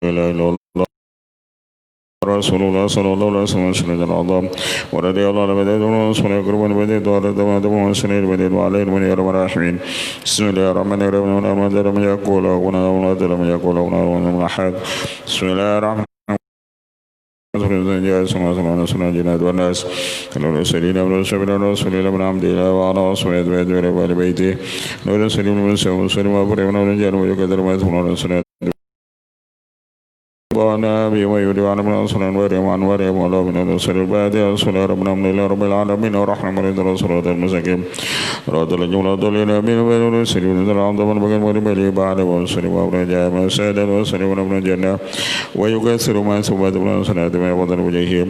إله إلا الله رسول الله صلى الله عليه وسلم سنة العظام ورضي الله عن بداية ورسول يقرب من بداية ورد وسنة البداية وعليه من يرم الراحمين بسم الله الرحمن الرحيم ونعم ذر من يقول ونعم ذر من يقول ونعم من أحد بسم الله الرحمن جناد والناس نور سليم من سبيل الرسول من عبد الله وعلى رسول الله وآل بيته نور سليم من سلم وبر ونور جل ويقدر ما يثمر سنة ونبي ويريد أن من أصل وريم عن وريم ولا من رسول البادي رسول ربنا من الله رب العالمين ورحمة من رسول المساكين رد الجملة ضلنا من بين سليم من العظم من بين وربلي بعد وسلم ورجاء من سادة وسلم من الجنة ويكسر ما سبات من سنة ما وضر وجهه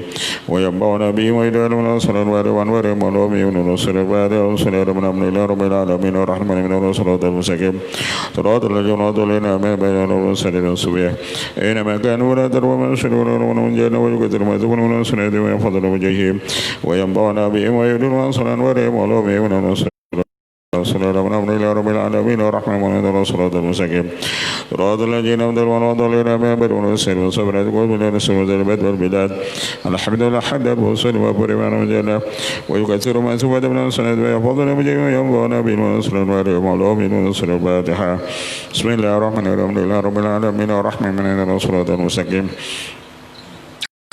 وينبع نبي ويريد أن من أصل وريم عن وريم ولا من رسول البادي رسول ربنا من الله رب العالمين ورحمة من رسول المساكين رد الجملة ضلنا من بين رسول الصبيح أينما كان ولا تروى من شرور ومن جن ويقدر ما تكون من سنة ويفضل وجهه وينبعنا بهم ويدل أصلا ورهم ولو بهم من رسول الله من إلى رب العالمين ورحمة من رسول الله المساكين راد الذين أمدلوا ونضلنا ما بدون السر وصبرت قلوب الرسول والبدء والبداد الحمد لله حدد وصل وبرمان وجل ويكثر ما سبت من السنة ويفضل وجهه وينبعنا بهم ورسول ورهم ولو بهم رسول الفاتحة بسم الله الرحمن الرحيم لله رب العالمين ورحمة من رسول الله المساكين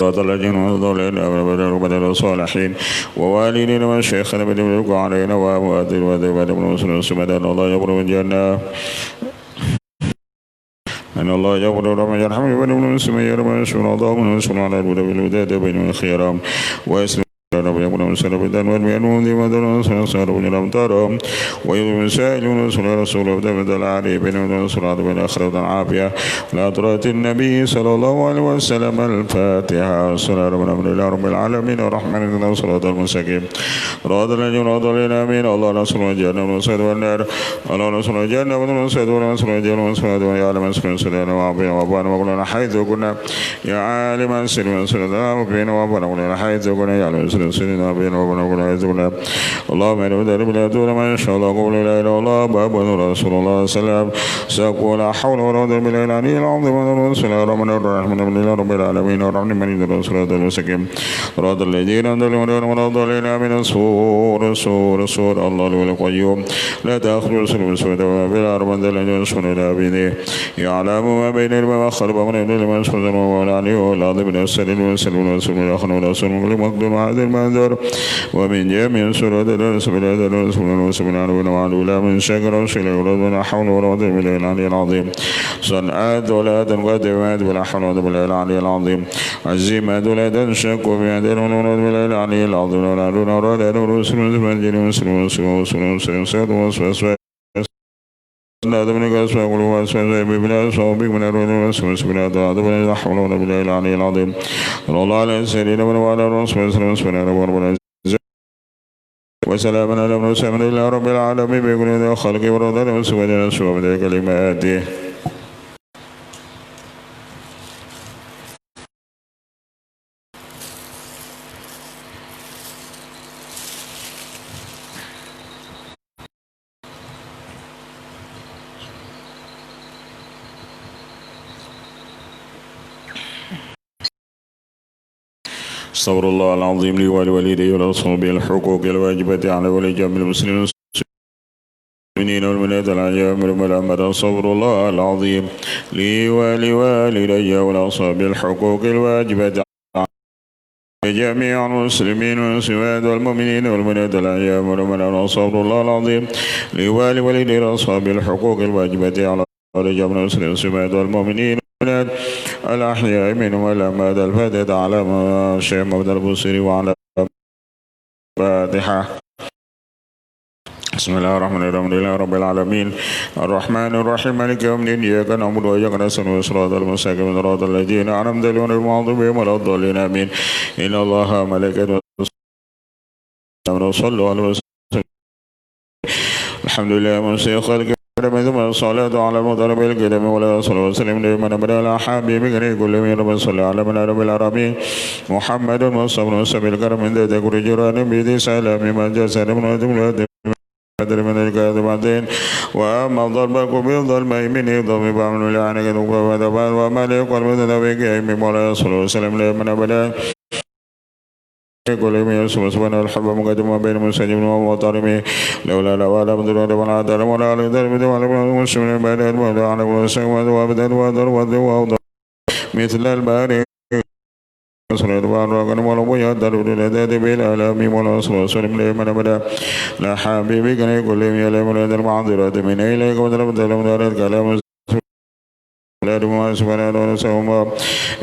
صراط الذين أنعمت عليهم بدل الصالحين ووالدين والشيخين بدل علينا وأمواتنا وذبنا من رسول سبحان الله يغفر الجنة أن الله يغفر لمن يرحم بني من المسلمين يرحم يشفع الله من المسلمين على الهدى بالهدى بين الخيرام ويسلم رب يكون مسلم بدن والمؤمنون ذي مدن وسنصار من الأمطار ويذم سائلون رسول بدل عليه بين الصلاة بين آخرة عافية لا طرات النبي صلى الله عليه وسلم الفاتحة والصلاة من الله رب العالمين ورحمة الله صلاة المساكين راد الذين رضوا لنا من الله رسول الجنة والصيد والنار الله رسول الجنة والصيد والرسول الجنة والصيد ويعلم سكن سلنا وعافية وابانا وقلنا حيث كنا يا عالم السلم والسلام وبين وابانا وقلنا حيث كنا يعلم سيدنا بينا وبنا وبنا يزونا اللهم إنه دار بلا دون ما إن شاء الله قول لا إله إلا الله باب رسول الله صلى الله عليه وسلم سأقول لا حول ولا قوة إلا بالله العلي العظيم ورسول الله الرحمن الرحيم من الله رب العالمين الرحمن من رسول الله المسكين راد الذين أنزلوا من الضالين من سور الله القيوم لا تأخذ رسول مسود وما في الأرض من ذل ينصر إلى بيده يعلم ما بين الماء وخلق من يدل من سبحانه وتعالى والعظيم السليم والسلم والسلم والأخن والأسر والمقدم هذا المنظر ومن جميع سورة الرسول سبحانه وتعالى من شكر وشيل ولا حول ولا قوة إلا بالله العظيم صنعات ولا تنقدمات ولا حول ولا قوة إلا بالله العظيم عزيمات ولا تنشك وبيدين ولا قوة إلا بالله العظيم ولا دون ولا دون رسول لا تملك أسماء قلوب أسماء ببلا صوبك من الرجل وسمع سبنا ضعض ولا حول ولا بالله العلي العظيم صلى الله عليه وسلم وعلى رسول الله سبحانه وتعالى وسلام على من سلم إلى رب العالمين بكل ذي خلق ورضا وسبحانه وتعالى كلماته استغفر الله العظيم لي ولوالدي ولأصحابي الحقوق الواجبة على ولي جميع المسلمين المؤمنين والمؤمنات العجائب والملامة استغفر الله العظيم لي ولوالدي ولأصحابي الحقوق الواجبة على جميع المسلمين والمسلمات والمؤمنين والمؤمنات العجائب والملامة استغفر الله العظيم لي ولوالدي ولأصحابي الحقوق الواجبة على جميع المسلمين والمسلمات والمؤمنين الأحياء منهم والأموات الفاتحة على الشيخ محمد البصري وعلى الفاتحة بسم الله الرحمن الرحيم لله رب العالمين الرحمن الرحيم مالك يوم الدين إياك نعبد وإياك نستعين صراط المستقيم صراط الذين أنعمت عليهم غير المغضوب عليهم ولا الضالين آمين إن الله وملائكته صلوا على وسلم الحمد لله من خلق ثم الصلاة على المطلب الكريم ولا صلى الله وسلم لمن أبدا على حبيبك كل من رب صلى على من رب العالمين محمد مصطفى الكرم من ذات كل جيران بيدي سلام من جسد من بدل من الكاذبين وأما الضرب بالظلم من ضم بعمل لعنك وذبان وما ليقل بذنبك من مولاي صلى الله عليه وسلم لمن أبدا كل من يسوع سبحانه الحب مقدم بين مسجد ومطارمه لولا ولا بدر ولا دار ولا لدر بدر ولا مسلم بعد ولا على ولا سوى وابدا ودر ودر مثل الباري صلى الله عليه وسلم ولا يدر ولا بلا لا مي ولا صلى الله عليه وسلم لمن أبدا لا حبيبي كان يقول لي يا لمن هذا المعذرة من إليك ودر بدر من الكلام لا دماء سبحانه وتعالى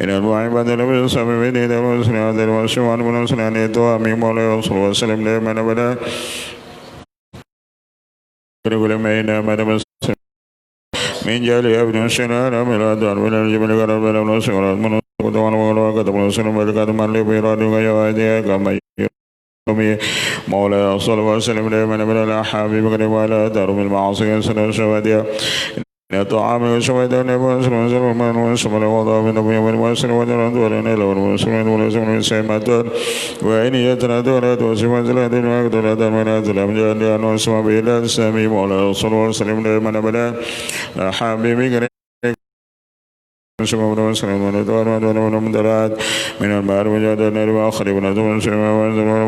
إن الله بدل بالصبر بدل والسنة بدل والسوان من سنة يتوى من مولاي صلى الله عليه وسلم لمن أبدا كل ما ينام من جالي ابن السنان من الأدوار من الجبل قرب من السنة من القدوان وقدم السنة من من لبيراد ويوادي كما يومي مولاي صلى الله عليه وسلم لمن أبدا حبيب قرب على دار من المعاصي سنة شوادية طعام شويدا نبوس وزر من وسمر وضع من أبي والوسر ودرد ولنا لون وسمر ولسمر سيمتون وإن يتردد وسمر زلاد وقدرد من أزلم جان وسمر بلا السمي مولا صلى الله عليه وسلم لمن أبدا حبيبي قريب سمر وسلم ونطور ونطور مدرات من البار وجاد النار وآخر ونطور سمر ونطور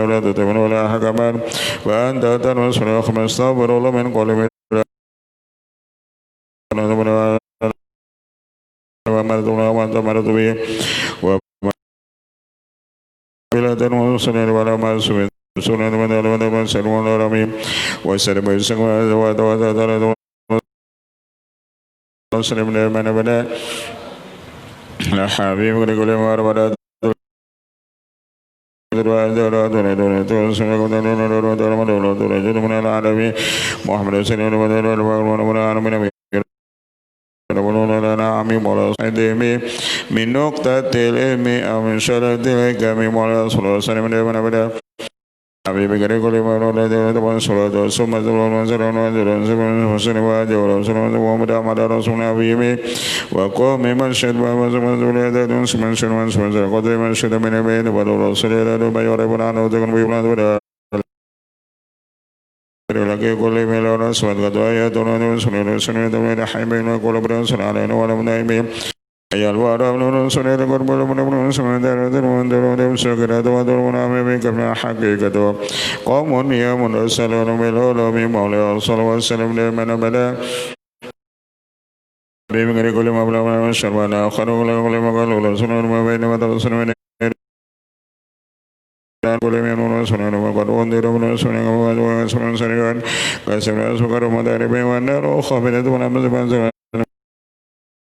ولا تتمن ولا حكمان وأنت تنصر خمس صبر الله من قول ومرض به وبلاد وصلنا ولا ما سوى سنة من سلم الرميم وسلم السلم وسلم لمن بدا لا حبيب كل ما ربنا محمد صلى الله عليه وسلم من نقطة العلم أو من شرط الحكم مولانا صلى الله عليه وسلم لمن أبدا حبيب كريم كل ما رأى له صلى الله ثم حسن واجب ورسول محمد أحمد رسول نبيه وقوم من شد من شد من قدر من شد من البيت ورسول الله بيوربنا عنه تكون بيبلغ lagi kuli melona suat kadaya tono sunul sunul tono haime no kolabran sunale no wala naimi ayal wara no sunul korbol no sunul daro daro dem sugara to daro na me kabna haqiqatu qamun yamun sallallahu melolo mi maula sallallahu alaihi wasallam le mana bada be ngare kuli mabla sharwana kharu kuli magalu sunul ma bayna ma sunul boleh menurut sunan Muhammad wonder menurut sunan Muhammad sunan Sariwan kasih sukar madari bewana roh khabir itu nama sebanyak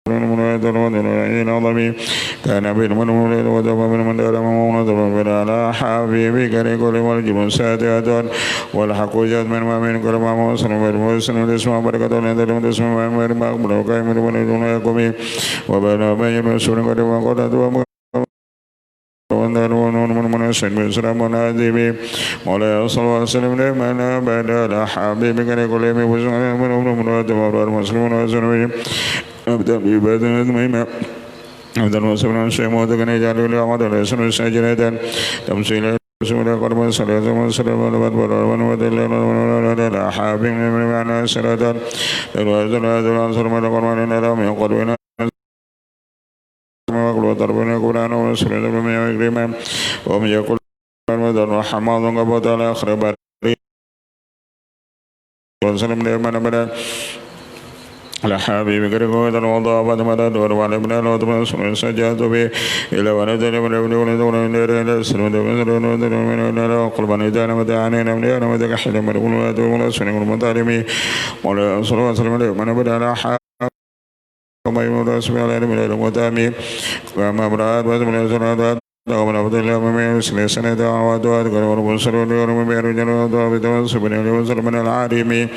menurut ini nalami karena bin menurut wajah bin mandara menurut berala habibi kari kuli wal jibun saatiyatun wal hakujat min mamin kul mamu sunan bermus sunan semua berkatun dalam semua mermak berkai menurut dunia kami wabana banyak sunan kari wakota tua مولاي صلى الله عليه وسلم لمن بدل حبيبك لكل من وسلم من مراد المسلمون وسلم ابدا ببدن ميمه ابدا وسلم شيء مودك نجعل له عمد الرسول سجنة تمثيل رسول قرب صلى الله عليه وسلم ودل حبيب من معنى سرة الوزن الأنصر من القرآن نرى من قدونا وضربنا القرآن ورسول الله من يكرمه ومن يقول المدن وحماد قبض على أخرب وسلم لمن بدأ على حبيب كريم وضع بعد ما دور وعلى ابن الله سبحانه سجاد به إلى ونزل من ابن ولد ونير إلى السلم من قربان إدانا مدعانين من أنا مدك حل من ولد ولا سنة المطالمي ولا صلى الله عليه وسلم من بدأ على وما يمر اسمه على من المتامي وما براد ومن الزنادات ومن أفضل الله من يسلي سنة دعوات ورب سرور ورب بير جنود وبدون سبحانه وسلم من العالم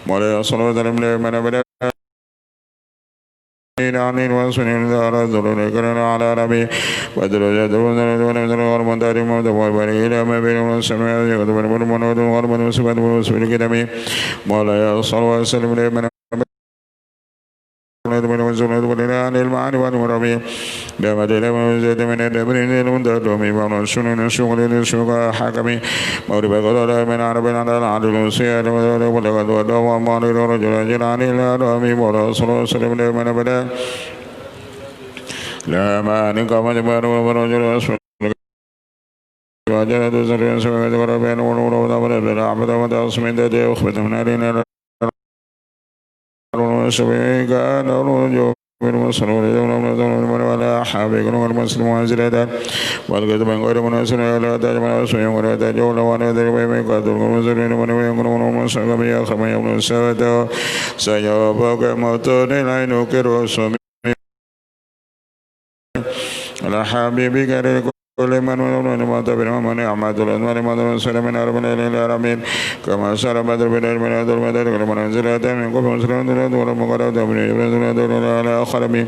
ولا صلى الله عليه وسلم من بدأ عنين وسنين دار ذرون كرنا على ربي ودرجة ونزل ورمضان ودوار بني إلى ما بين السماء يقدم المنود ورب وسبحان وسبحان كدمي ولا صلى الله عليه وسلم من والسنة والإله المعاني والمرامي لما دلما وزيد من الدبرين المندلومي والسنن الشغل للشغل حكمي مغرب قدر من عرب على العدل والسياد ولقد ودوا ومال رجل جلاني لا رامي ولا صلى الله عليه وسلم من أبدا لا ما نقام جبار ورجل أسفل وجلد زرين سوى وربين ونور ودور بلا عبد وتعصم دادي أخبت من علينا وسبي كان رجو من مصر ولا حابق والمسلم وزردا والقد من غير مناسب لا تجمع سوء ولا تجول ولا تجمع من قدر المسلمين من يكون من مسلم يا خم يوم السبت سيابك موتون لا ينكر وسمي على حبيبك كل من ما تبين من يعمد الأنوار ما تبين سلام من أرب العالمين كما سلم بدر بدر من هذا المدر كل من أنزل من قبل مسلم دولة ولا مقرد من يبرز دولة على آخر من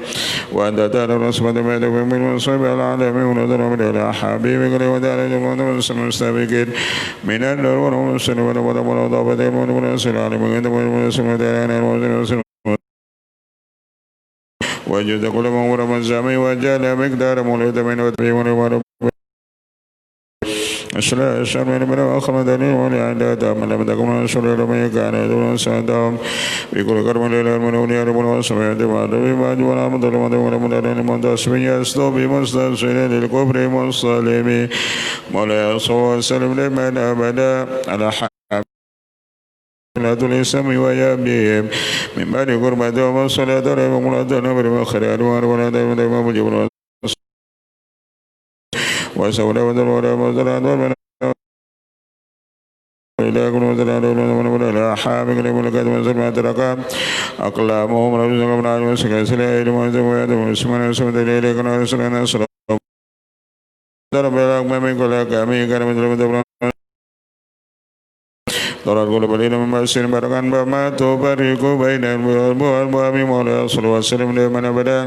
وأنت تعالى رسم دمه من مصيب العالمين ونظر من إلى حبيبك كل ودار جمعنا من المستبكين من النور والمسلم ولا ضابط من العالمين من المسلم دارنا وجد كل من رمزامي وجعل مقدار مولد من وتبين أشلا أشلا من أخر دليل ولعند دام لم تكن أشلا لم يكن دون سادام بكل كرم ليلا من أولياء ربنا سمعت ما ربي ما جوانا مدل مدل ولا مدل من تسمي يستو بمستسين للكفر مصلمي مولا صلى وسلم لمن أبدا على حق لا تلسم ويابديهم من بعد قربة وصلاة رحمه الله نبر وخير أنوار ولا دائما دائما مجيب وسولا ودل ولا مزرعة ولا لا يكون مزرعة ولا لا حامل لملكات مزر ما تركا أقلامهم رجل من عالم سكسلا إلى ما زوجت وسمنا سمت إليه كنا رسلنا سلام ضرب لك من كل كامي كان مثل مدبر ضرر كل بليل من بسين بركان بما تبارك بين البواب مولا صلى الله عليه وسلم لمن أبدا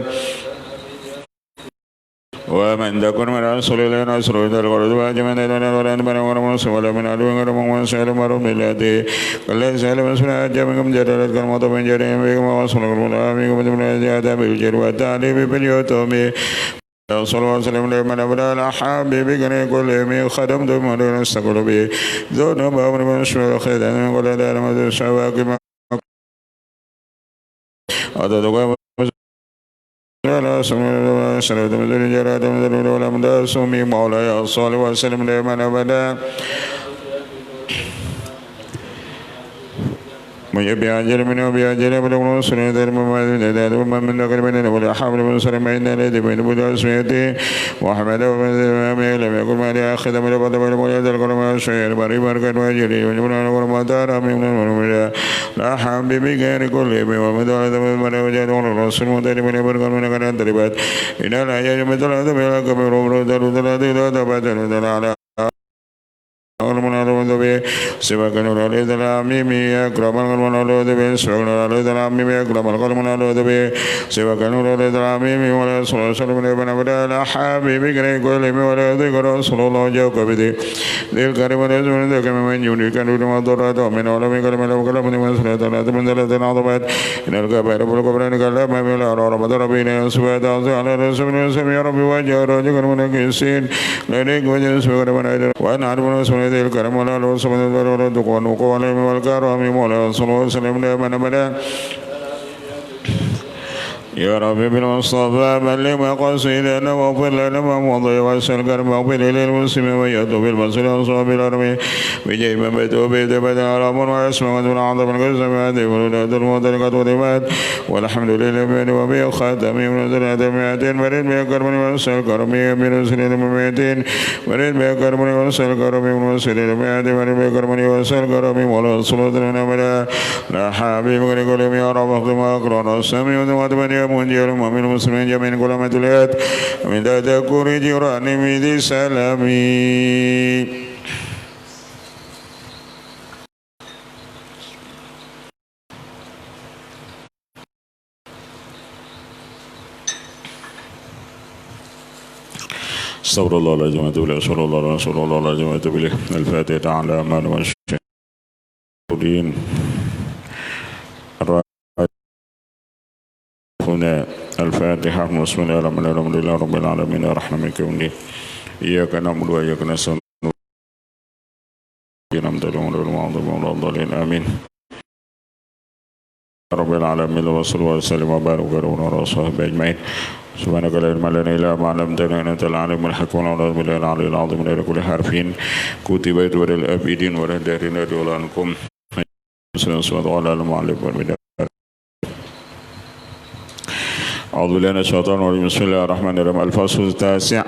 ومن تكن من رسول الله نصر ذا الغرض واجمن لنا ولن من ورمس ولا من عدو غرم وسهل مرم لله كل سهل مسنا جمكم جرر كما تو من جرم بكم وصل الله بكم من زياده بالجر والتعليم باليوتوم صلى الله عليه وسلم لمن أبدا الحبيب كان كل من خدم دم ونستقل به ذون باب من شر خدام ولا دار ما شواك ما هذا لا سمع سنة من جراد من ولا من سمي مولاي صلى الله عليه وسلم لمن أبدا ويبيع أجل من وبيع أجل من ونصر ذر من ذكر من ولا حمل من سر ما إن الذي بين بدر سميته وحمد ومن لم يكن ما لأخذ من بدر من ولا ذكر ما شيء بري بركة وجري وجبنا ورما دار من المؤمنين لا حبيب غير كل من ومن دار من وجد الرسول مدري من بركة من كان دربات إن لا يجب مثل هذا كبر ودر لا تبادل على المنالود به سبق المنالود العميم أكرم المنالود به سبق المنالود العميم أكرم المنالود به سبق المنالود العميم ولا صلى الله عليه وسلم ابن أبدا الحبيب كريم كل من ولا ذكر رسول الله جاء بذي ذي الكريم ولازم ذكر من يوني كان لما ضرت من علم كلام له كلام من سنة لا من ذلة عظمت إن الكبائر بالكبرين كلام من لا رب ربنا سبحانه على رسول الله يا رب وجه رجل من كيسين لذلك وجه سبحانه وأن عرفنا سبحانه الكرم ولا لو سبحانه ولا دقون وقوان والكرم مولا صلى الله عليه وسلم لمن أبدا يا ربي بالمصطفى بلغ مقاصدنا واغفر لنا ما مضى واسأل كرم واغفر للمسلمين ويأتوا بالبصر أصحاب الأرض بجيب من بيته بيت على أمر ويسمع دون عظم القسم هذه ولولاد المدركة والعباد والحمد لله وبه خاتم من ذرية مئتين مريد بها كرم واسأل كرم من رسل المئتين مريد بها كرم واسأل كرم من رسل المئتين مريد بها كرم واسأل كرم ولا صلاة لنا بلا لا حبيب كل يا رب اختم أقرأ السميع وتبني منجر ومن المسلمين جميع كل ما تليات من تذكر جيراني من سلامي استغفر الله العظيم واتوب اليه صلى الله عليه رسول الله العظيم واتوب اليه الفاتحه على من والشهدين الهدى الفاتحة بسم الله الرحمن الرحيم الحمد لله رب العالمين الرحمن الرحيم إياك نعبد وإياك نستعين آمين رب العالمين وصلى الله وسلم وبارك على وصحبه أجمعين سبحانك لا علم لنا إلا ما علمتنا إنك أنت العليم الحكيم ونعوذ بالله العلي العظيم من كل حرف كتب إلى الآبدين ولا دارنا ولا عنكم على المعلم والمدار أعوذ بالله من الشيطان الرجيم بسم الله الرحمن الرحيم الفصل التاسع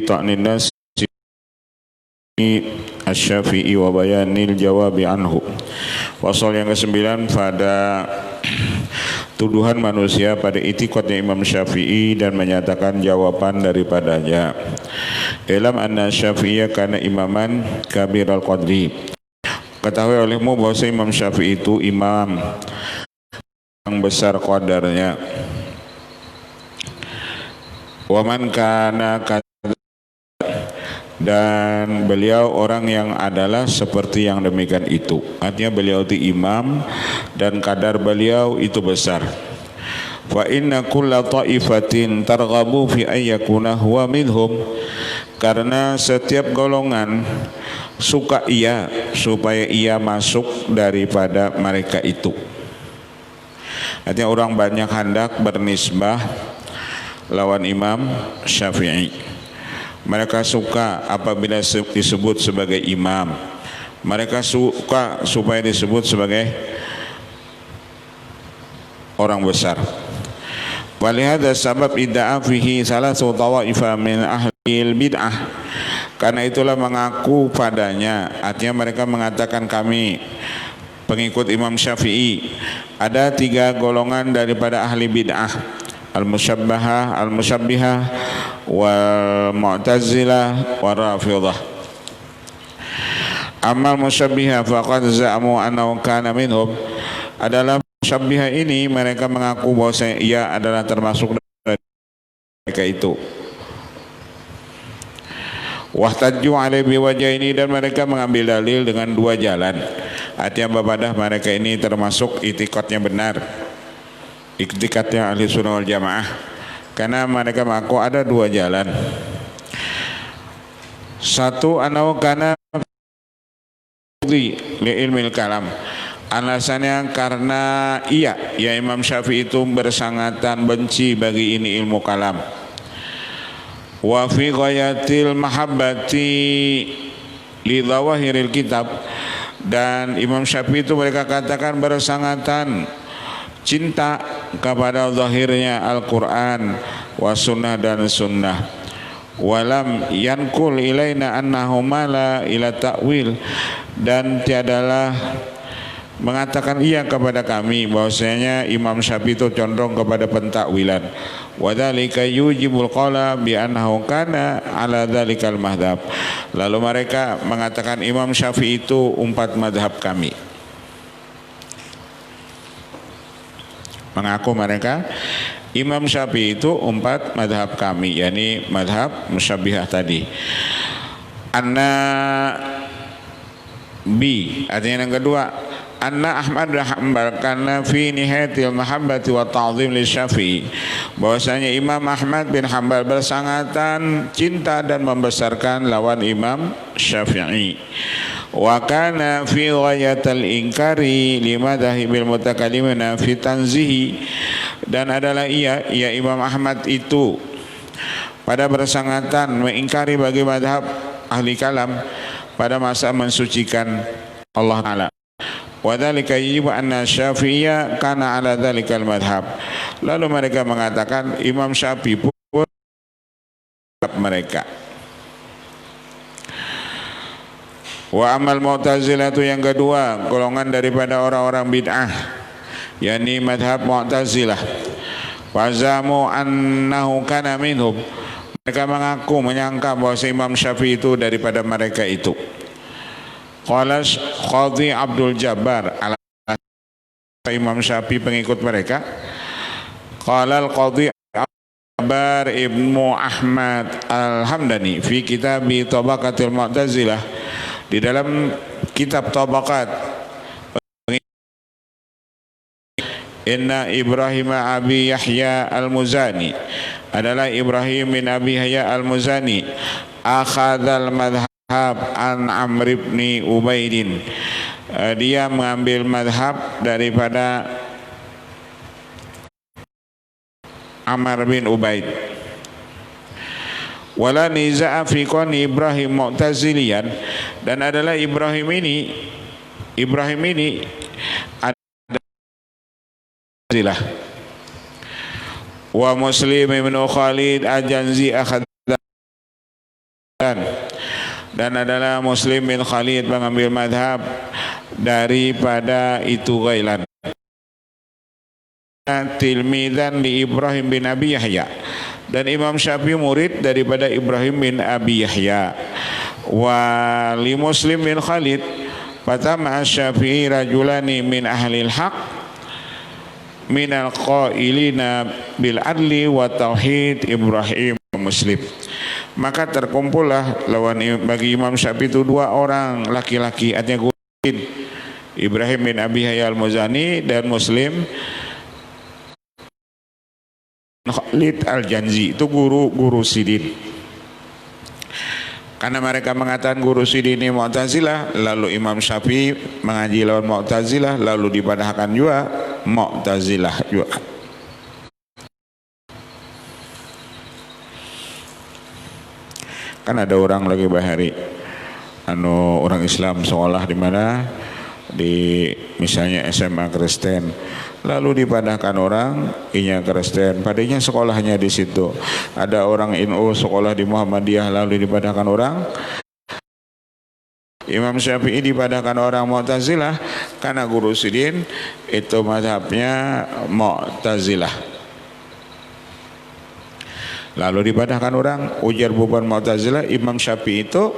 طعن الناس Asy-Syafi'i wa bayanil jawabi anhu. Pasal yang ke-9 pada tuduhan manusia pada itikadnya Imam Syafi'i dan menyatakan jawaban daripadanya. Ilam anna Syafi'iyya kana imaman kabiral qadri. Ketahui olehmu bahwa Imam Syafi'i itu imam yang besar qadarnya. Wa man kana dan beliau orang yang adalah seperti yang demikian itu. Artinya beliau itu imam dan kadar beliau itu besar. Fa inna kulla ta'ifatin targhabu fi ayyakuna huwa minhum. Karena setiap golongan suka ia supaya ia masuk daripada mereka itu. Artinya orang banyak hendak bernisbah lawan Imam Syafi'i. Mereka suka apabila disebut sebagai imam. Mereka suka supaya disebut sebagai orang besar. Walihada sabab idda'a fihi salatu tawa'ifa min ahlil bid'ah. Karena itulah mengaku padanya, artinya mereka mengatakan kami pengikut Imam Syafi'i ada 3 golongan daripada ahli bid'ah. Al-Musyabbahah, Al-Musyabbihah, Wal-Mu'tazilah, Wal-Rafidhah. Amal Musyabbihah faqad za'amu annahu kana minhum. Adalah Musyabbihah ini mereka mengaku bahwa ia adalah termasuk dari mereka itu. Wahtajju alaihi biwajhaini, dan mereka mengambil dalil dengan 2 jalan. Artinya bapadah mereka ini termasuk itikadnya benar, itikadnya ahli sunnah wal jamaah, karena mereka mengaku ada 2 jalan. Satu, anau kana li ilmil kalam. Alasannya karena ya Imam Syafi'i itu bersangatan benci bagi ini ilmu kalam. Wa fi ghayatil mahabbati li dhawahiril kitab, dan Imam Syafi'i itu mereka katakan bersangatan cinta kepada zahirnya Al-Quran wa sunnah dan sunnah. Walam yankul ilaina annahuma la ila ta'wil, dan tiadalah mengatakan iya kepada kami bahwasanya Imam Syafi'i itu condong kepada pentakwilan. Wadzalika yujibul qala bi annahu kana ala dzalikal madhab. Lalu mereka mengatakan Imam Syafi'i itu 4 madhab kami. Mengaku mereka Imam Syafi'i itu 4 madhab kami, yakni madhab Musyabbihah tadi. Anna bi, artinya yang kedua, Anna Ahmad bin Hanbal karena fi nihayatil mahabbati wa ta'zim li Syafi'i, bahwasanya Imam Ahmad bin Hanbal bersangatan cinta dan membesarkan lawan Imam Syafi'i. Wa kana fi ghayatil inkari lima dhahibil mutakallimina fi tanzihi, dan adalah ia Imam Ahmad itu pada bersangatan mengingkari bagi madhab ahli kalam pada masa mensucikan Allah Ta'ala. Wa dzalika yajibu anna Syafi'iyya kana ala dzalikal madhab. Lalu mereka mengatakan Imam Syafi'i pun mereka. Wa amal Mu'tazilah itu yang kedua, golongan daripada orang-orang bid'ah, yakni madhab Mu'tazilah. Wazamu annahu kana minhum, mereka mengaku menyangka bahwa Imam Syafi'i itu daripada mereka itu. Qala Qadhi Abdul Jabbar, Imam Syafi'i pengikut mereka. Qala al-Qadhi Jabbar Ibnu Ahmad Al-Hamdani fi kitab Tabaqatil Mu'tazilah, di dalam kitab Tabaqat Inna Ibrahim Abi Yahya Al-Muzani, adalah Ibrahim bin Abi Yahya Al-Muzani, akhadzal madhab an Amr ibn Ubaidin, dia mengambil madhab daripada Amr bin Ubaid. Wala niza'a fi qawli Ibrahim Mu'tazilian, dan adalah Ibrahim ini adalah wa Muslim ibn Khalid Al-Janzi dan adalah Muslim bin Khalid mengambil madhab daripada itu Ghailan, tilmidan li Ibrahim bin Abi Yahya, dan Imam Syafi'i murid daripada Ibrahim bin Abi Yahya. Wa li Muslim bin Khalid fatama Syafi'i rajulani min ahlil haq minal qailina bil adli wa tauhid Ibrahim Muslim. Maka terkumpullah lawan bagi Imam Syafi'i itu dua orang laki-laki, artinya guruin, Ibrahim bin Abi Yahya Al-Muzani dan Muslim Khalid Al-Janzi, itu guru Sidin. Karena mereka mengatakan guru Sidin ini Mu'tazilah, lalu Imam Syafi'i mengaji lawan Mu'tazilah, lalu dipadahkan juga Mu'tazilah juga. Kan ada orang lagi bahari orang Islam sekolah di mana, di misalnya SMA Kristen, lalu dipadahkan orang inya Kristen, padanya sekolahnya di situ. Ada orang NU sekolah di Muhammadiyah, lalu dipadahkan orang Imam Syafi'i, dipadahkan orang Mu'tazilah, karena guru Sidin itu mazhabnya Mu'tazilah. Lalu dipadahkan orang ujar bukan Mu'tazilah, Imam Syafi'i itu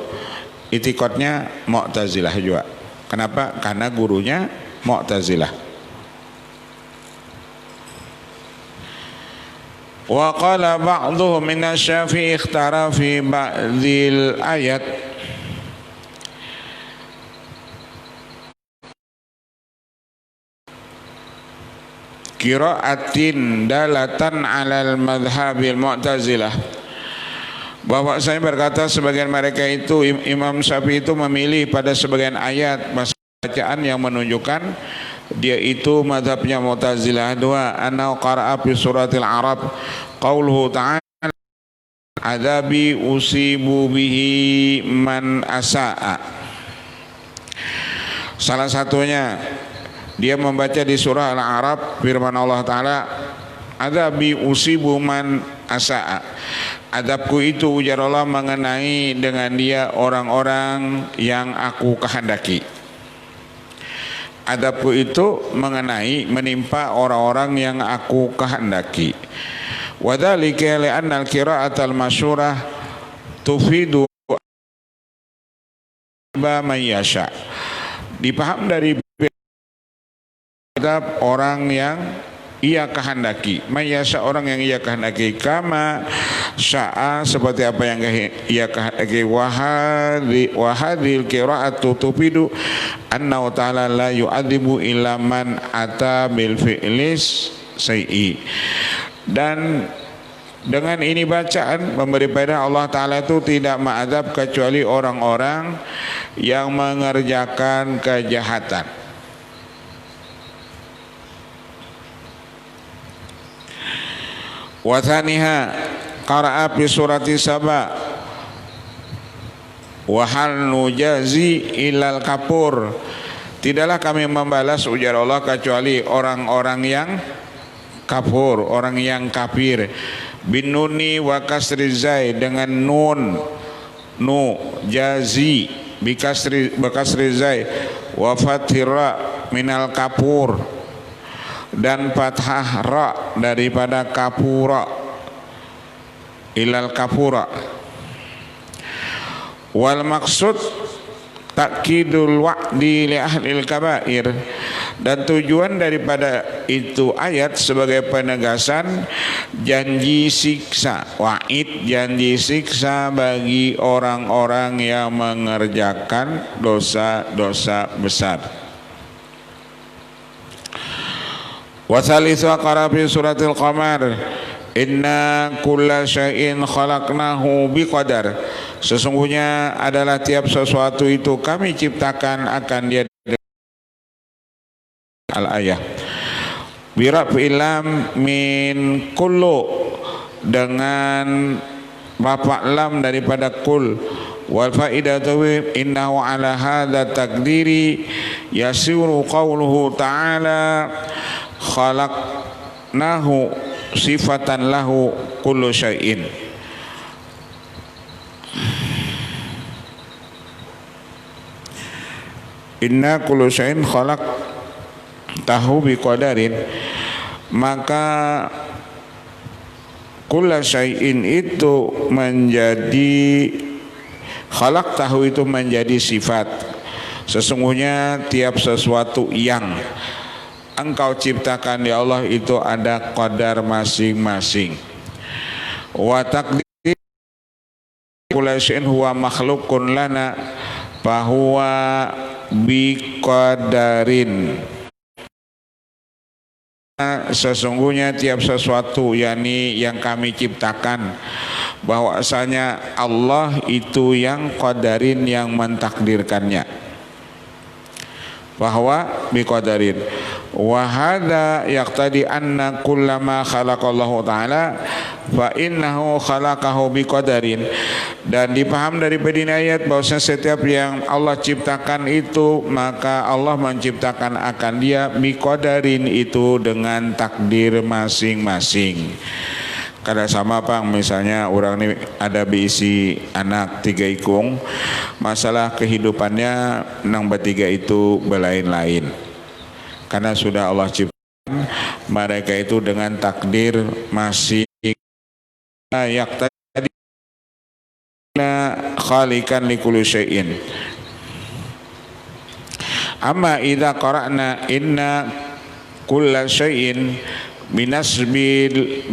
itikadnya Mu'tazilah juga. Kenapa? Karena gurunya Mu'tazilah. Wa qala ba'dhuhum min asy-Syafi'i ikhtara fi ba'dil ayat qira'atin dalatan 'alal madhhabil Mu'tazilah, bahwa saya berkata sebagian mereka itu Imam Syafi'i itu memilih pada sebagian ayat bacaan yang menunjukkan dia itu mazhabnya Mu'tazilah. Dua, anna qara'a fi suratil Arab qauluhu ta'ala adabi usibu bihi man asa'a. Salah satunya dia membaca di surah Al-A'raf firman Allah Ta'ala adabi usibu man asa'a, adabku itu ujar Allah mengenai dengan dia orang-orang yang aku kehendaki. Adabku itu mengenai menimpa orang-orang yang aku kehendaki. Wa dzalika li'anna al-qira'atal masyhurah tufidu man yasha. Dipaham dari adab orang yang ia kehendaki, mayasa orang yang ia kehendaki, kama sya'a seperti apa yang ia kehendaki. Wahadil qira'atu tufidu anna ta'ala la yu'adzibu illa man ata bil fi'lis sayyi. Dan dengan ini bacaan memberi faedah Allah Ta'ala itu tidak mengazab kecuali orang-orang yang mengerjakan kejahatan. Wa thaniha qara'a fi surati Saba wa hal nujazi ilal kafur, tidaklah kami membalas ujar Allah kecuali orang-orang yang kafur, orang yang kafir. Bin nuni wa kasri zai, dengan nun jazi bi kasri zai wa fathira minal kafur, dan fathah ra daripada kapura ilal kapura. Wal maksud takkidul wa'di li ahlil kabair, dan tujuan daripada itu ayat sebagai penegasan janji siksa, wa'id janji siksa bagi orang-orang yang mengerjakan dosa-dosa besar. Wa tsalitsu aqra fi suratil qamar, inna kulla syai'in khalaqnahu biqadar. Sesungguhnya adalah tiap sesuatu itu kami ciptakan akan dia. Al-ayah. Biraf'il lam min kullu, dengan rafa' lam daripada kul. Wal faidatu innahu ala hadza takdiri yasiru qauluhu ta'ala khalaqnahu sifatan lahu kullu syai'in. Inna kullu syai'in khalaq tahu biqadarin, maka kullu syai'in itu menjadi khalaq tahu, itu menjadi sifat. Sesungguhnya tiap sesuatu yang engkau ciptakan ya Allah itu ada qadar masing-masing. Wa taqdir kullu syai'in huwa makhluqun lana fahuwa biqadarin. Sesungguhnya tiap sesuatu yakni yang kami ciptakan, bahwasanya Allah itu yang qadarin, yang mentakdirkannya. Bahwa biqadarin. Wa hadza yaqtadi anna kullama khalaqallahu ta'ala fa innahu khalaqahu biqadarin. Dan dipaham dari ayat bahwasanya setiap yang Allah ciptakan itu maka Allah menciptakan akan dia biqadarin, itu dengan takdir masing-masing. Kada sama Pang, misalnya orang ini ada berisi anak 3 ikung, masalah kehidupannya nang bertiga itu belain-lain. Karena sudah Allah ciptakan mereka itu dengan takdir masing yak tadi khalikan likulli syai'in. Amma idza qara'na inna kulla syai'in binasbil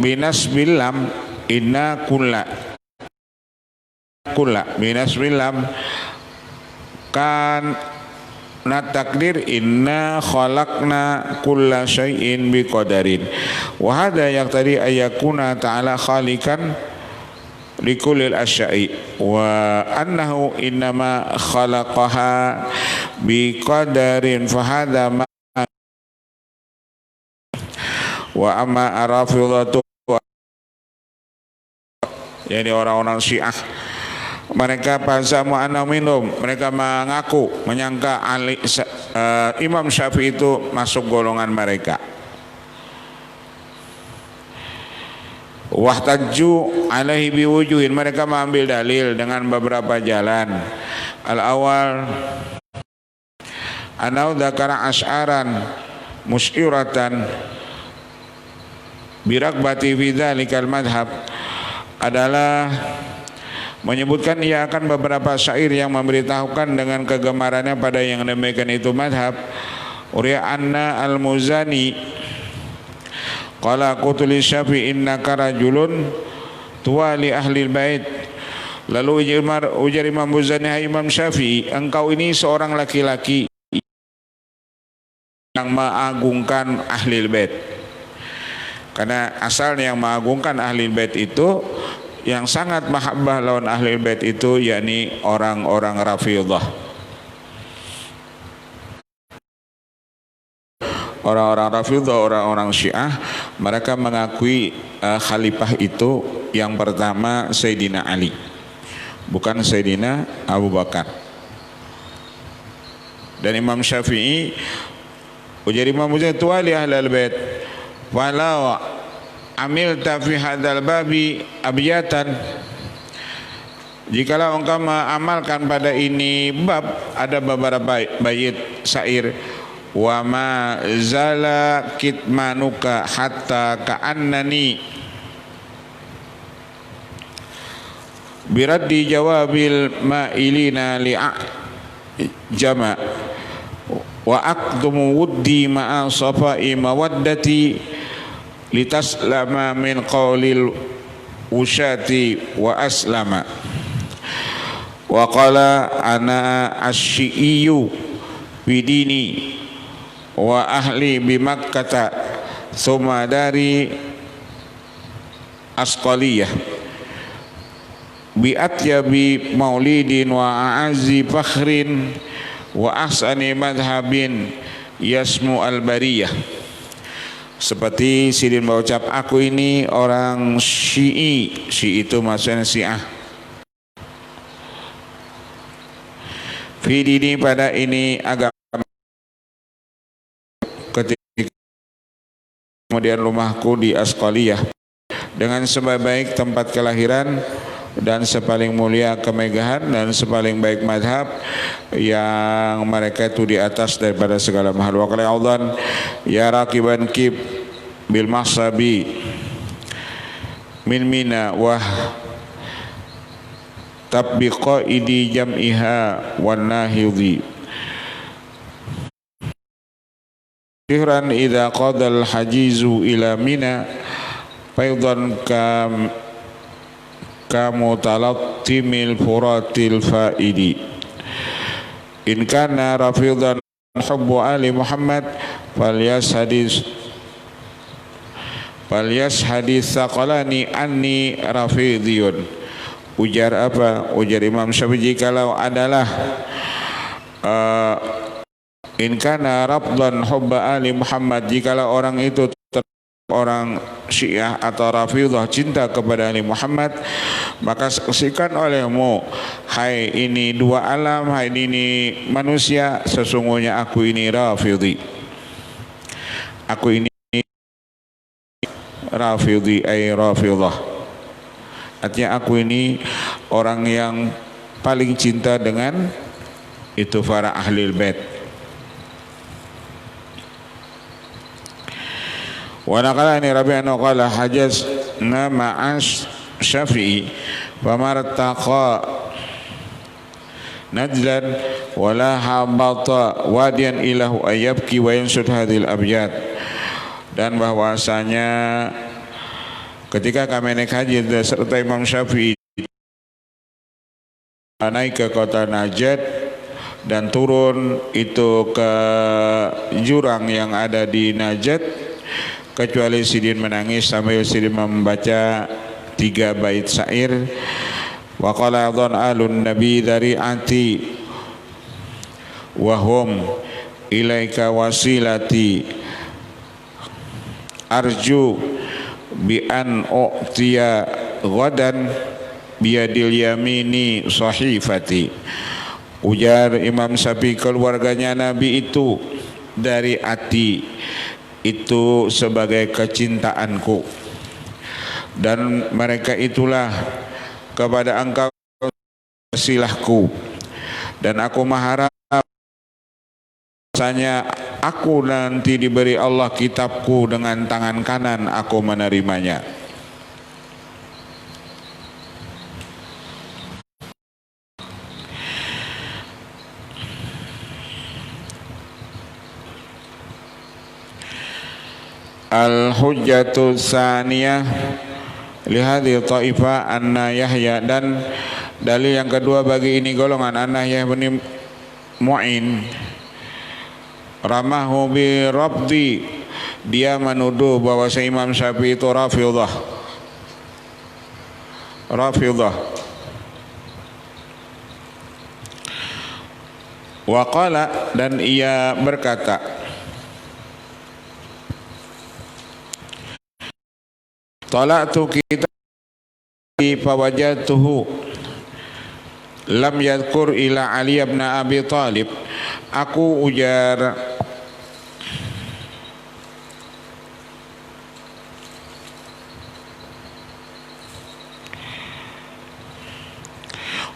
lam, inna kulla binasbil lam kan na takdir inna khalaqna kulla syai'in biqadarin. Wa hadha yaqtadi ayyakuna ta'ala khalikan likullil asya'i wa annahu innama khalaqaha biqadarin fa hadha ma wa amma arafidatu, jadi orang-orang Syiah, mereka pazamu anna minhum, mereka mengaku menyangka Imam Syafi'i itu masuk golongan mereka. Wahtaju alaihi biwujuhin, mereka mengambil dalil dengan beberapa jalan. Al-awal anau dzakara asy'aran musyiratan birakbati fi dzalikal madhab, adalah menyebutkan ia akan beberapa syair yang memberitahukan dengan kegemarannya pada yang demikian itu madhab. Uriya anna al-Muzani qala qutuli Syafi'i innaka rajulun tuwali ahli bait. Lalu ujar Imam Muzani, hai Imam Syafi'i, engkau ini seorang laki-laki yang mengagungkan ahli bait. Karena asalnya yang mengagungkan ahli bait itu, yang sangat mahabbah lawan ahli bait itu yakni orang-orang Rafidhah. Orang-orang Rafidhah, orang-orang Syiah, mereka mengakui khalifah itu yang pertama Sayyidina Ali, bukan Sayyidina Abu Bakar. Dan Imam Syafi'i ujar Imam Muzani tuwali ahlal bait walau amilta fi hadzal babi abyatan, jikalau engkau mengamalkan pada ini bab, ada beberapa bait syair. Wa ma zala kitmanuka hatta ka'annani biraddi jawabil ma'ilina li'a jama wa aqdumu wuddi ma'a safa'i mawaddati litaslama min qawlil usyati wa aslama. Wa qala ana asyi'iyu bidini wa ahli bimakkata Thumma dari Asqaliyah bi atyabi maulidin wa a'azzi fakhrin wa ahsani madhabin yasmu al-bariyah. Seperti Sidin berucap, aku ini orang Syi'i. Syi'i itu maksudnya Syiah. Fi dini, pada ini agama. Ketika kemudian rumahku di Asqaliyah dengan sebaik-baik tempat kelahiran dan sepaling mulia kemegahan dan sepaling baik madhab yang mereka itu di atas daripada segala makhluk. Wa qala Allah ya raqiban kib bil mahsabi min mina wa tabbiqa idi jam'iha wan nahidhi sihran idza qadal hajizu ila mina faidan kamu talattimil furatil faidi in kana rafidan hubbu ali Muhammad falyas hadis saqalani anni rafidiyun. Ujar apa? Ujar Imam Syafi'i, kalau adalah in kana rafdan hubba ali Muhammad, jikalau orang itu orang Syiah atau Rafidah cinta kepada Ali Muhammad, maka saksikan olehmu, hai ini dua alam, hai ini manusia, sesungguhnya aku ini Rafidhi. Aku ini Rafidhi ay Rafidah. Artinya aku ini orang yang paling cinta dengan itu para ahlul bait. Wa naqalani Rabi'an qala hajazna ma'ash Syafi'i famartaqa najlan wala habata wadiyan ilahu ayyabki wa yansud hadhil abyad. Dan bahwasanya ketika kami naik haji serta Imam Syafi'i naik ke kota Najd dan turun itu ke jurang yang ada di Najd, kecuali Sidin menangis sambil Sidin membaca 3 bait syair. Wa qala adhan alun nabi dari'ati wa hum ilaika wasilati arju bi an u'tiya ghadan biyadil yamini sahifati. Ujar Imam Syafi'i, keluarganya Nabi itu dari hati itu sebagai kecintaanku, dan mereka itulah kepada engkau silahku, dan aku mengharap bahwasanya aku nanti diberi Allah kitabku dengan tangan kanan aku menerimanya. Al-hujjatu tsaniyah li hadhihi ta'ifa anna Yahya, dan dalil yang kedua bagi ini golongan anna Yahya bin Mu'in ramahu bi rabdi, dia menuduh bahwa Imam Syafi'i itu Rafidah. Wa qala, dan ia berkata, tala'tu kitabi fawajadtuhu lam yadhkur ila Ali ibn Abi Talib. Aku ujar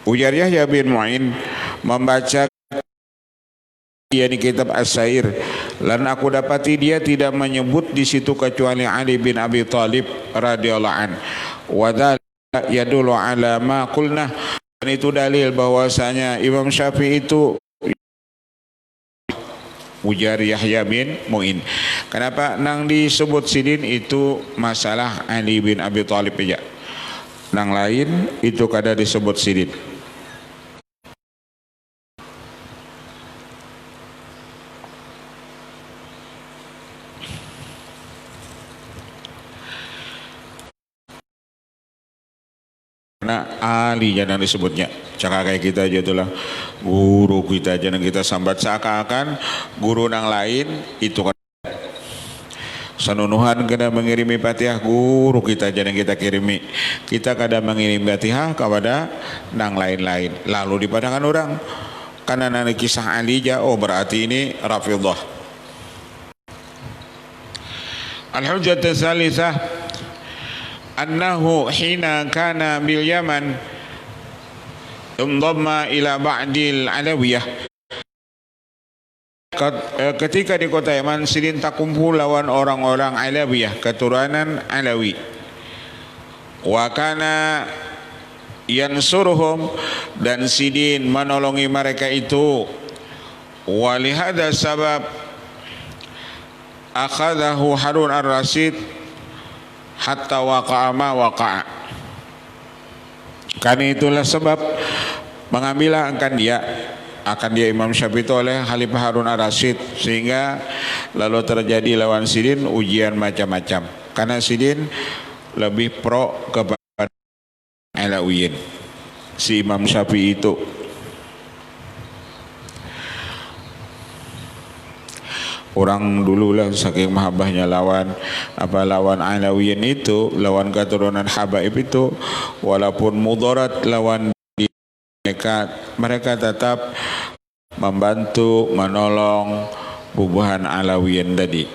Yahya bin Mu'in membaca di kitab As-Sair, dan aku dapati dia tidak menyebut di situ kecuali Ali bin Abi Talib radhiyallahu an. Wa dzalika yadullu ala ma qulna, dan itu dalil bahwasanya Imam Syafi'i itu ujar Yahya bin Mu'in. Kenapa nang disebut Sidin itu masalah Ali bin Abi Talib aja, nang lain itu kada disebut Sidin. Nah, Ali jangan disebutnya. Cakap kayak kita aja itulah guru kita jangan kita sambat seakan-akan guru nang lain itu kan sanunuhan kena mengirimi Fatihah guru kita jangan kita kirimi. Kita kadang mengirim Fatihah kepada nang lain-lain. Lalu dipandangkan orang karena nanti kisah Ali aja, oh berarti ini Rafidhah. Al-hujjah tsalitsah annahu hina kana bil Yaman indhamma ila ba'dil Alawiyah. Ketika di kota Yaman Sidin tak kumpul lawan orang-orang Alawiyah, keturunan Alawi. Wa kana yansuruhum, dan Sidin menolongi mereka itu. Wa lihada sabab akhadahu Harun ar-Rasyid hatta waqa'a ma waqa'a. Karena itulah sebab mengambil akan dia Imam Syafi'i itu oleh Khalifah Harun ar-Rasyid, sehingga lalu terjadi lawan Sidin ujian macam-macam. Karena Sidin lebih pro kepada Alawiyin, si Imam Syafi'i itu. Orang dulu lah saking mahabbahnya lawan Alawiyin itu, lawan keturunan Habaib itu, walaupun mudarat lawan mereka tetap membantu menolong bubuhan Alawiyin tadi.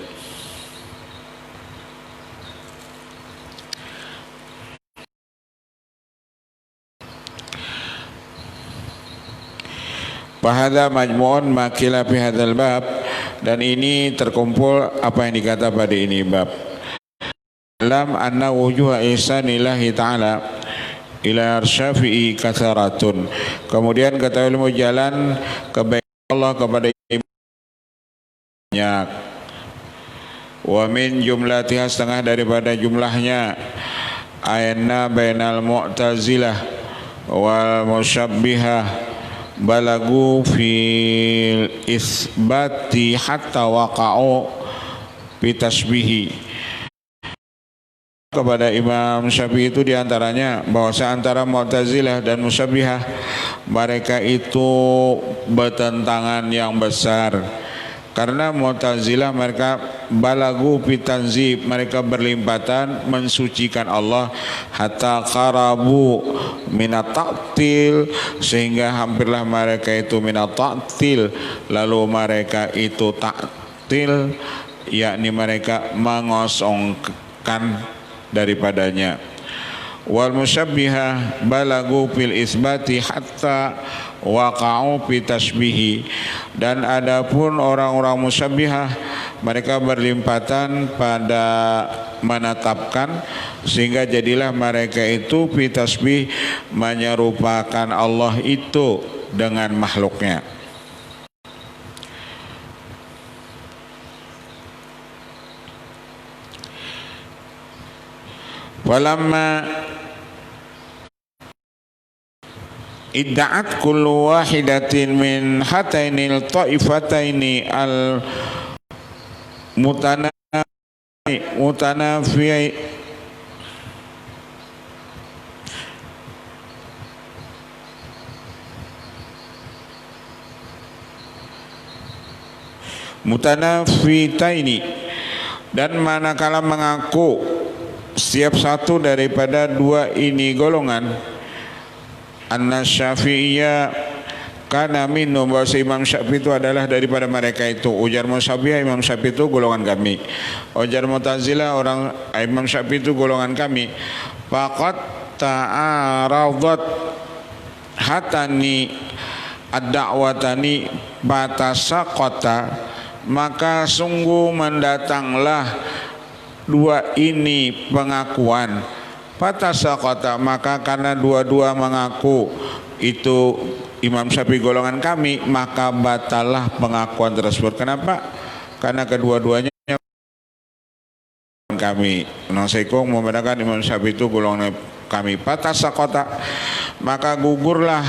Fahadha majmu'un makila fi hadzal bab, dan ini terkumpul apa yang dikata pada ini bab. Lam anna wujuha ihsanillahi ta'ala ila Syafi'i katsaratun. Kemudian kata ilmu jalan kebaikan Allah kepada banyak. Wa min jumlatiha, setengah daripada jumlahnya, ayna bainal mu'tazilah wal musyabbihah balagu fil isbati hatta waqa'u bitasbihi. Kepada Imam Syafi'i itu diantaranya bahwa antara Mu'tazilah dan Musyabbihah mereka itu bertentangan yang besar. Karena Mu'tazilah mereka balagu bitanzib, mereka berlimpatan mensucikan Allah, hatta qarabu minat ta'til, sehingga hampirlah mereka itu minat ta'til, lalu mereka itu ta'til, yakni mereka mengosongkan daripadanya. Wal musyabbihah balagu fil isbati hatta waqa'u fi tasbihi, dan adapun orang-orang musyabbihah mereka berlimpatan pada menetapkan, sehingga jadilah mereka itu fi tasbih menyerupakan Allah itu dengan makhluknya. Walamma idda'at kullu wahidatin min hatainil ta'ifataini al mutanafi mutanafitaini, dan manakala mengaku setiap satu daripada dua ini golongan, anna Syafi'iyya kana minhum, bahwa Imam Syafi'i itu adalah daripada mereka itu. Ujar Musyabbihah, Imam Syafi'i itu golongan kami. Ujar Mu'tazilah, orang Imam Syafi'i itu golongan kami. Faqad ta'aradat hatani ad-da'watani batasaqata, maka sungguh mendatanglah dua ini pengakuan. Fatasaqata, maka karena dua-dua mengaku itu Imam Syafi'i golongan kami, maka batalah pengakuan tersebut. Kenapa? Karena kedua-duanya kami. Nasikung membedakan Imam Syafi'i itu golongan kami. Fatasaqata, maka gugurlah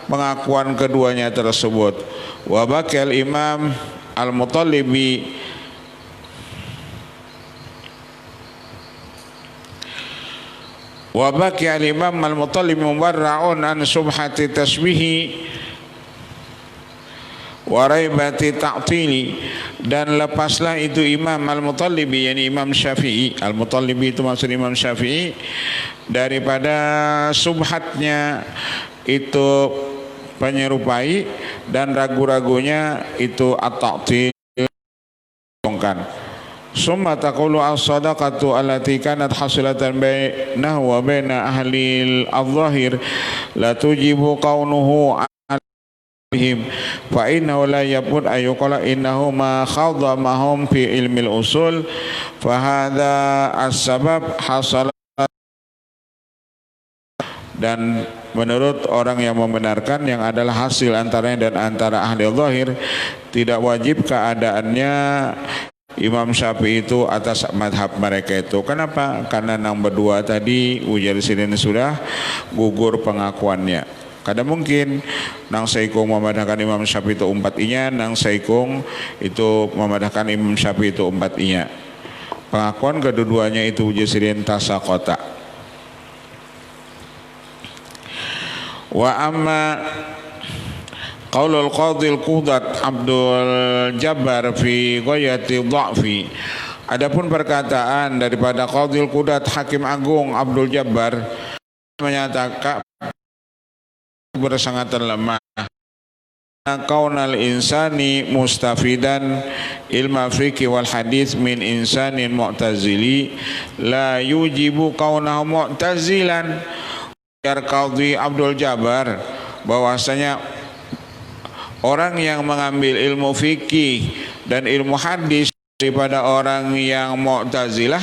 pengakuan keduanya tersebut. Wa bakal Imam Al-Mutallibi Wa baqi al-imam al-Muttalib mubarra'un an subhati tasbihi wa raibati ta'tili, dan lepaslah itu Imam Al-Muttalibi, yakni Imam Syafi'i. Al-Muttalibi itu maksud Imam Syafi'i, daripada subhatnya itu penyerupai dan ragu-ragunya itu at-ta'til kan. Summa taqulu as-sadaqatu allati kanat hasilatan bainahu wa baina ahli al-zahir la tujibu qawnuhu fa innahu la yabud ayuqala innahu ma khadamahum fi ilmil usul fa hadha as-sabab hasal. Dan menurut orang yang membenarkan yang adalah hasil antaranya dan antara ahli zahir, tidak wajib keadaannya Imam Syafi'i itu atas madhab mereka itu. Kenapa? Karena nang berdua tadi ujar sini sudah gugur pengakuannya. Kadang mungkin nang saikung memadahkan Imam Syafi'i itu umpat inya, nang saikung itu memadahkan Imam Syafi'i itu umpat inya. Pengakuan kedua-duanya itu jasirin tasaqota. Wa amma qaulul qadhil Qudat Abdul Jabbar fi ghayati dha'fi, adapun perkataan daripada Qadhil Qudat Hakim Agung Abdul Jabbar menyatakan bersangatan lemah kaunal insani mustafidan ilma fikih wal hadis min insanin mu'tazili la yujibu kaunahu mu'tazilan. Qadhi Abdul Jabbar bahwasanya orang yang mengambil ilmu fikih dan ilmu hadis daripada orang yang mu'tazilah,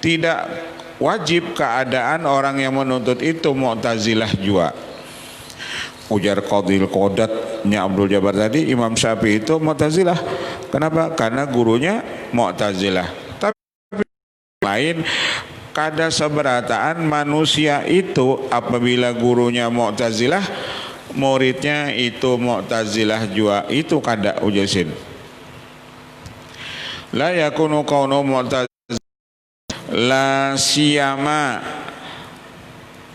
tidak wajib keadaan orang yang menuntut itu mu'tazilah juga. Ujar Qadhil Qudatnya Abdul Jabbar tadi, Imam Syafi'i itu mu'tazilah. Kenapa? Karena gurunya mu'tazilah. Tapi lain kada seberataan manusia itu apabila gurunya mu'tazilah, muridnya itu mu'tazilah juga, itu kada ujasin. La yakunu kaunu mu'tazilah la siyama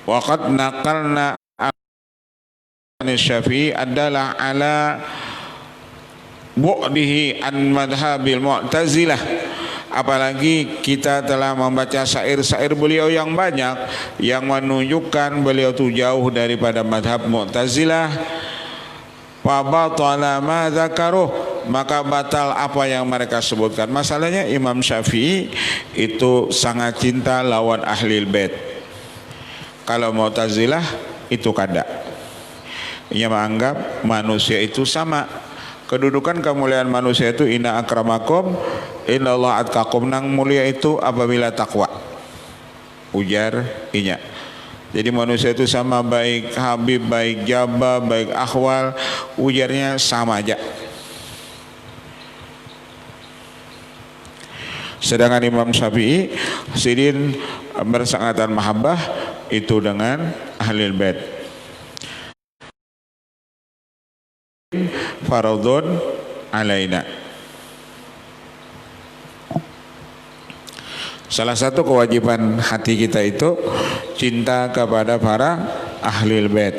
waqad naqalna Syafi'i adalah ala bu'dihi an madhabil mu'tazilah. Apalagi kita telah membaca syair-syair beliau yang banyak yang menunjukkan beliau itu jauh daripada madhab mu'tazilah. Fa batala ma dzakaruh, maka batal apa yang mereka sebutkan. Masalahnya Imam Syafi'i itu sangat cinta lawan ahlil bait. Kalau mu'tazilah itu kada. Ia menganggap manusia itu sama. Kedudukan kemuliaan manusia itu inna akramakum innallaha atqakum, nang mulia itu apabila takwa. Ujar inya. Jadi manusia itu sama, baik Habib, baik Jabba, baik Akhwal, ujarnya sama aja. Sedangkan Imam Syafi'i sidin bersangatan mahabbah itu dengan ahlul bait. Faradun alaina. Salah satu kewajiban hati kita itu cinta kepada para ahlul bait.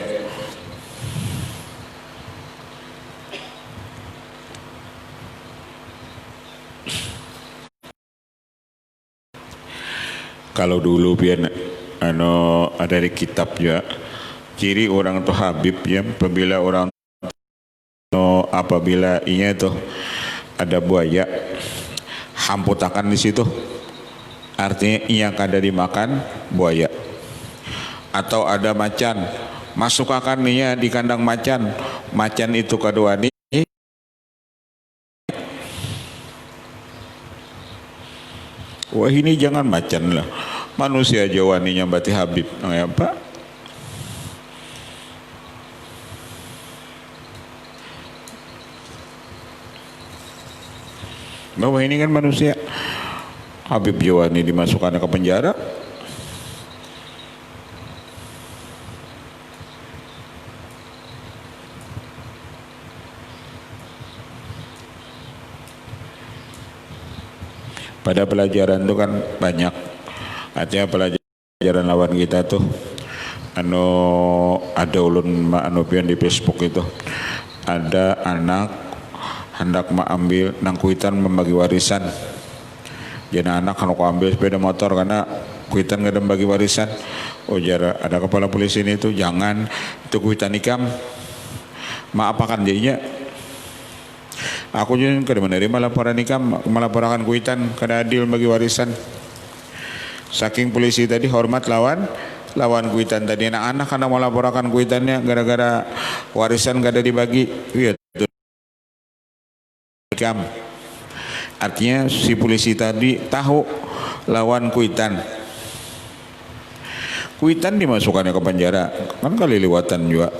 Kalau dulu pian ada di kitab ya, ciri orang tuh Habib ya, apabila inya itu ada buaya, hamputakan di situ, artinya yang kada dimakan buaya. Atau ada macan, masukkan inya di kandang macan, macan itu kedua nih. Wah ini jangan macan lah, manusia jawaninya berarti Habib, apa? Bahwa ini kan manusia. Habib Jawani dimasukkan ke penjara. Pada pelajaran itu kan banyak. Artinya pelajaran jalan lawan kita tuh anu ada ulun anu pian di Facebook itu ada anak hendak mengambil nang kuitan membagi warisan. Jadi anak kan ambil sepeda motor karena kuitan nggak ada bagi warisan. Oh jara ada kepala polisi ini tuh jangan itu kuitan ikam. Maaf akan jadinya. Aku juga kada menerima laporan ikam melaporkan kuitan kada adil bagi warisan. Saking polisi tadi hormat lawan kuitan tadi anak-anak karena mau laporkan kuitannya gara-gara warisan gak ada dibagi. Iya ikam. Artinya si polisi tadi tahu lawan kuitan. Kuitan dimasukkannya ke penjara kan kali lewatan juga.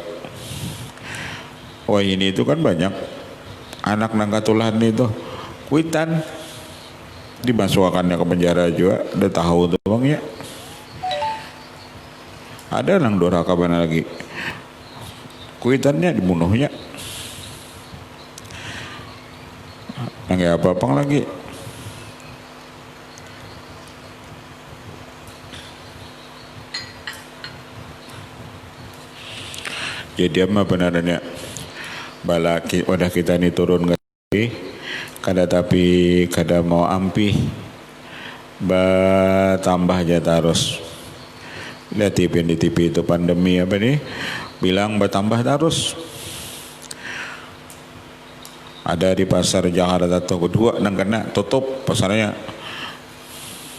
Wah ini itu kan banyak anak nangkatulan itu kuitan dimasukkannya ke penjara juga udah tahu tuh bang ya. Ada nang doraka mana lagi kuitannya dibunuhnya nggak apa-apa lagi. Jadi apa benarnya bala wadah kita ini turun kada tapi kada mau ampi tambah aja terus. Lihat TV di TV itu pandemi apa nih bilang bertambah terus. Ada di pasar Jakarta tuh kedua nang kena tutup pasarnya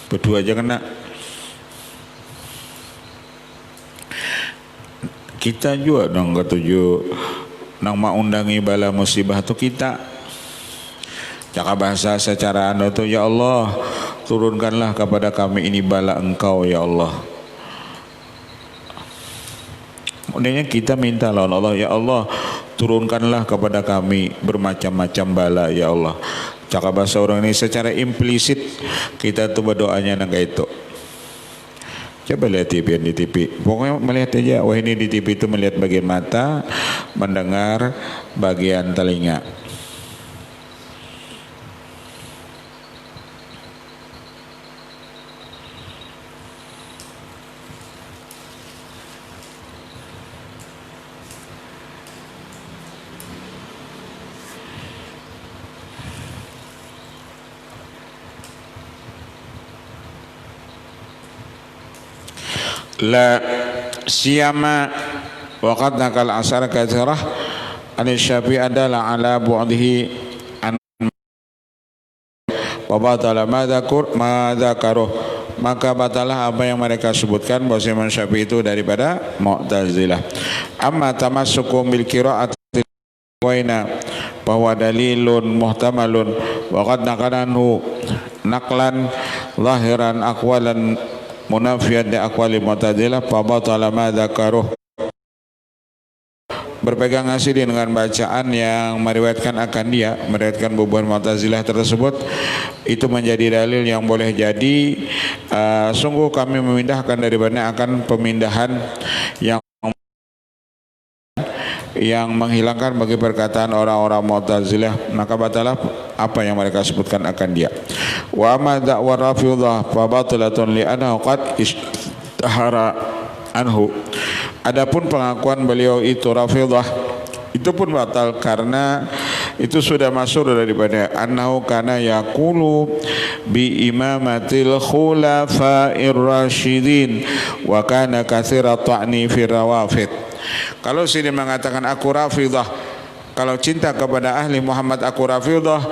berdua aja kena. Kita juga dong ketujuh nang maundangi bala musibah tuh kita caka bahasa secara anu tuh ya Allah turunkanlah kepada kami ini bala engkau ya Allah. Kemudian kita minta lawan Allah ya Allah turunkanlah kepada kami bermacam-macam bala ya Allah. Cakap bahasa orang ini secara implisit kita tuh berdoanya nangka itu. Coba lihat TV di TV. Pokoknya melihat aja. Wah ini di TV itu melihat bagian mata, mendengar bagian telinga. La siyama waqad nakal asar katsirah an Syafi'i adalah ala bu'dihi an wa batala ma dzakaruh maka batalah apa yang mereka sebutkan bahwa Imam Syafi'i itu daripada Mu'tazilah. Amma tamassukum bil qira'ati waina bahwa dalilun muhtamalun waqad naqalanhu naqlan zahiran aqwalan munafiyan di aqwali Mu'tazilah fa batala ma dzakaruh. Berpegang asli dengan bacaan yang meriwayatkan akan dia, meriwayatkan beban Mu'tazilah tersebut itu menjadi dalil yang boleh jadi sungguh kami memindahkan daripada akan pemindahan yang menghilangkan bagi perkataan orang-orang Mu'tazilah, maka batalah apa yang mereka sebutkan akan dia. Wa ma da'wa Rafidhah fa batilatun li annahu qad istahara anhu. Adapun pengakuan beliau itu Rafidhah itu pun batal karena itu sudah masuk daripada annahu kana yaqulu bi imamatil khulafa'ir rasyidin wa kana katsira ta'ni fi rawafid. Kalau sini mengatakan aku Rafidhah, kalau cinta kepada ahli Muhammad aku Rafidhah,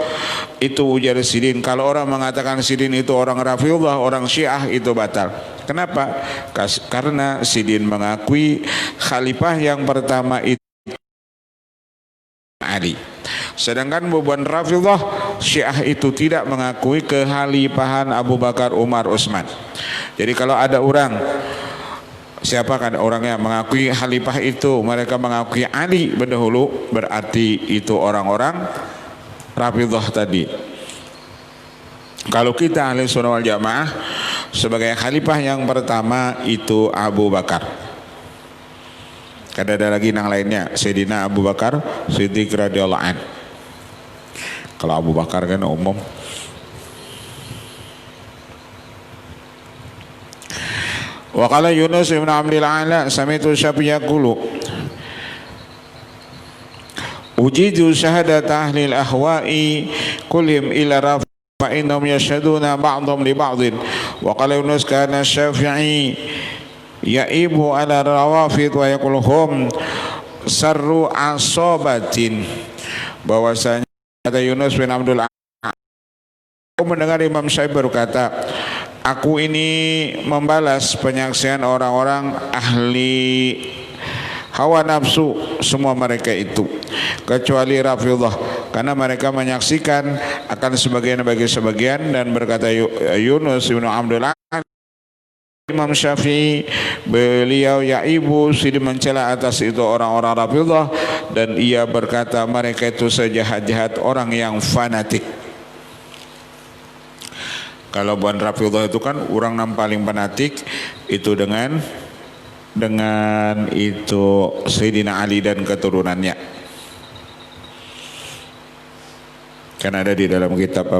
itu ujar Sidin. Kalau orang mengatakan Sidin itu orang Rafidhah, orang Syiah, itu batal. Kenapa? Karena Sidin mengakui khalifah yang pertama itu Ali. Sedangkan beban Rafidhah Syiah itu tidak mengakui kekhalifahan Abu Bakar, Umar, Utsman. Jadi kalau ada orang siapa kan orangnya mengakui khalifah itu, mereka mengakui Ali berdahulu, berarti itu orang-orang Rafidhah tadi. Kalau kita ahli sunnah wal jamaah, sebagai khalifah yang pertama itu Abu Bakar. Kada ada lagi yang lainnya, Sayyidina Abu Bakar Siddiq radhiyallahu an. Kalau Abu Bakar kan umum. Wa qala Yunus ibn Abdul Ala sami'tu Syafi'i yaqulu ujidu syahadat ahli al-ahwa'i kullihim ila rafi fa innahum yashhaduna ba'dhum li ba'dhin. Wa qala Yunus kana Syafi'i yaibu ala rawafid wa yaquluhum sarru asobatin. Bahwasanya kata Yunus bin Abdul aku mendengar Imam Syafi'i berkata, aku ini membalas penyaksian orang-orang ahli hawa nafsu semua mereka itu kecuali Rafidhah, karena mereka menyaksikan akan sebagian bagi sebagian. Dan berkata Yunus bin Abdul Imam Syafi'i, beliau yaibu sidi mencela atas itu orang-orang Rafidhah, dan ia berkata mereka itu sejahat-jahat orang yang fanatik. Kalau bukan Rafidhah itu kan orang yang paling fanatik itu dengan itu Sayyidina Ali dan keturunannya. Kan ada di dalam kitab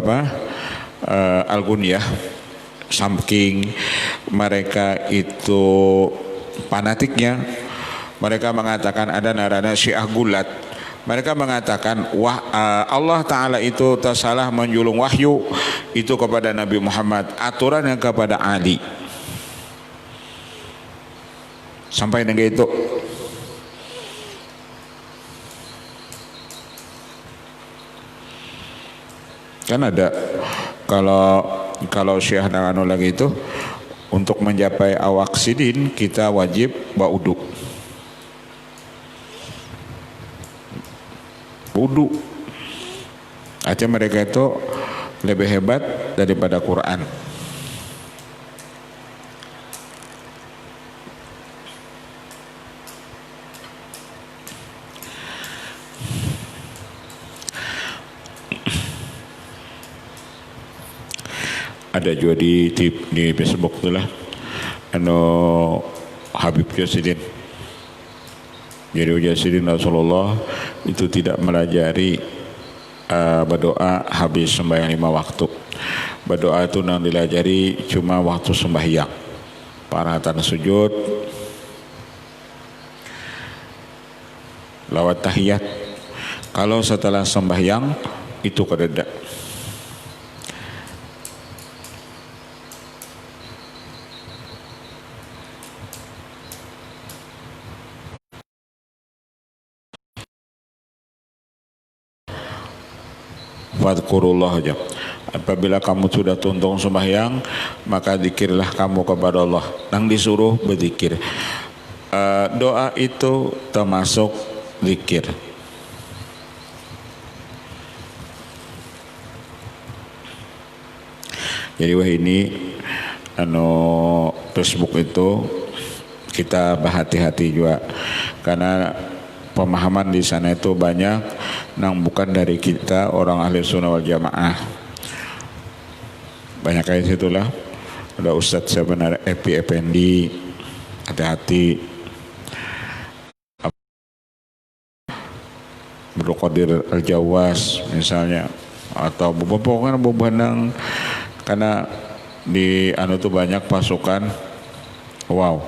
Al-Gunyah, saking mereka itu fanatiknya, mereka mengatakan ada narada Syiah Gulat. Mereka mengatakan Allah Ta'ala itu tersalah menjulung wahyu itu kepada Nabi Muhammad, aturannya kepada Ali. Sampai dengan itu kan ada kalau Syiah dan lagi itu untuk mencapai awak sidin kita wajib baudu. Wudu aja mereka itu lebih hebat daripada Quran. Ada juga di Facebook itulah Habib Jasidin. Jadi Jasidin Rasulullah itu tidak melajari berdoa habis sembahyang 5 waktu. Berdoa itu yang dilajari cuma waktu sembahyang, paratan sujud, lawat tahiyat. Kalau setelah sembahyang itu kededa. Fadkurullah aja. Apabila kamu sudah tuntung sembahyang, maka zikirlah kamu kepada Allah. Nang disuruh berzikir. Doa itu termasuk zikir. Jadi ini Facebook itu kita berhati-hati juga, karena pemahaman di sana itu banyak nang bukan dari kita orang ahli sunnah wal jamaah. Banyak kayak situlah. Ada Ustadz sebenarnya Epi Effendi, hati-hati. Abdul Qadir Al-Jawas misalnya, atau beberapa nang, karena di tuh banyak pasukan wow.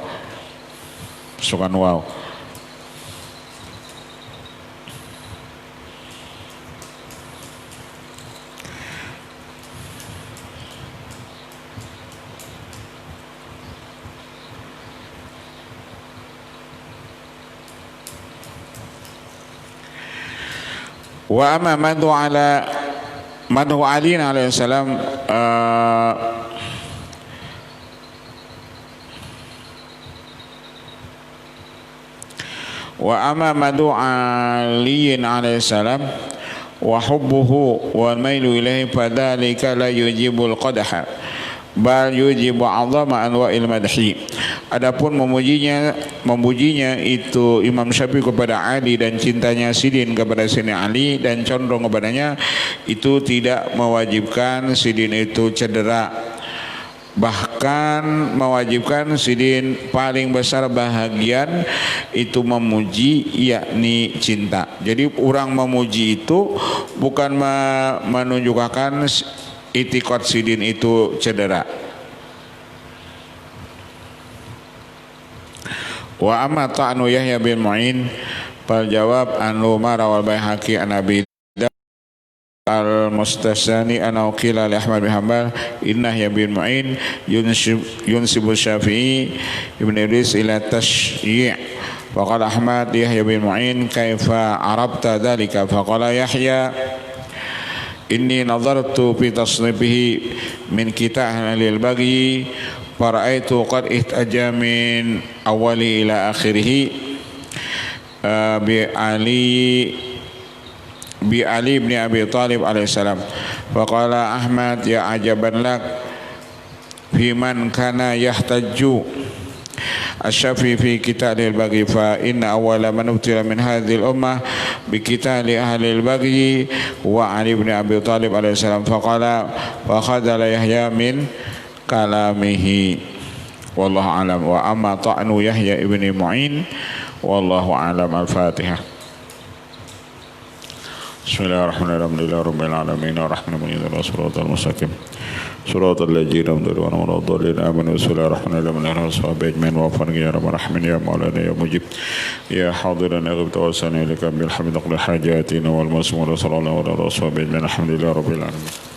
Wa amma madhu Ali alaihi salam wa amma madhu Ali alaihi salam wa hubbuhu wal mailu ilaihi fadzalika la yujibul qadha bal yujibu 'azama anwa'il madhi. Adapun memujinya itu Imam Syafi'i kepada Ali dan cintanya Sidin kepada Sayyidina Ali dan condong kepadanya itu tidak mewajibkan Sidin itu cedera, bahkan mewajibkan Sidin paling besar bahagian itu memuji, yakni cinta. Jadi orang memuji itu bukan menunjukkan itikad Sidin itu cedera. Wa amma ta'nu Yahya bin Mu'in fal jawab an Umar wal Baihaqi an Abi al-mustasani ana qila li Ahmad bin Hanbal inna Yahya bin Mu'in yunsibu Syafi'i ibn Idris ila tashyi' faqala Ahmad Yahya bin Mu'in kaifa arabta dhalika faqala Yahya inni nadartu fi tasnifihi min kitab ahli al-baghi fara'aitu qad ihtaja min awali ila akhirih bi Ali bin Abi Talib alaihissalam. Faqala Ahmad ya ajaban lak fi man kana yahtaju asy-Syafi'i fi kitab al-baghi fa inna awwala man ubtila min hadhihi al-ummah bi kitab ahli al-baghi wa Ali bin Abi Talib alaihissalam. Faqala wa khadala Yahya min kalamihi wallahu alam. Wa amma ta'nu Yahya ibn Mu'in wallahu alam. Al-Fatihah. Bismillahirrahmanirrahim. Alhamdulillahi rabbil alamin arrahmanir rahim siratal mustaqim siratal ladzina an'amta alaihim ghairil maghdubi alaihim amanu. Bismillahirrahmanirrahim. Sahabat ajmain wa afani ya rabbal alamin ya maulana ya mujib ya hadiran agib tawassana ilaika bil hamd qul hajatina wal masmur sallallahu alaihi wa sallam. Alhamdulillahi rabbil alamin.